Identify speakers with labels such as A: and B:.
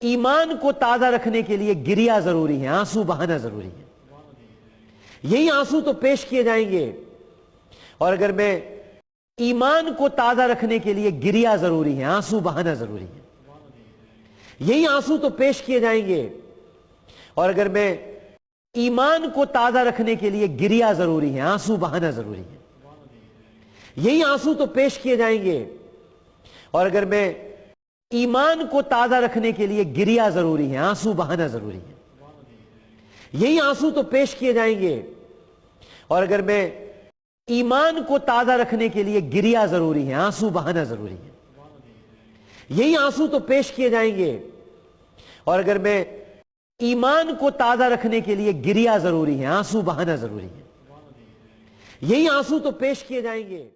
A: ایمان کو تازہ رکھنے کے لیے گریا ضروری ہے، آنسو بہانا ضروری ہے۔ یہی آنسو تو پیش کیے جائیں گے، اور اگر میں ایمان کو تازہ رکھنے کے لیے گریا ضروری ہے، آنسو بہانا ضروری ہے۔ یہی آنسو تو پیش کیے جائیں گے، اور اگر میں ایمان کو تازہ رکھنے کے لیے گریا ضروری ہے، آنسو بہانا ضروری ہے۔ یہی آنسو تو پیش کیے جائیں گے، اور اگر میں ایمان کو تازہ رکھنے کے لیے گریا ضروری ہے، آنسو بہانا ضروری ہے۔ یہی آنسو تو پیش کیے جائیں گے، اور اگر میں ایمان کو تازہ رکھنے کے لیے گریا ضروری ہے، آنسو بہانا ضروری ہے۔ یہی آنسو تو پیش کیے جائیں گے، اور اگر میں ایمان کو تازہ رکھنے کے لیے گریا ضروری ہے، آنسو بہانا ضروری ہے۔ یہی آنسو تو پیش کیے جائیں گے۔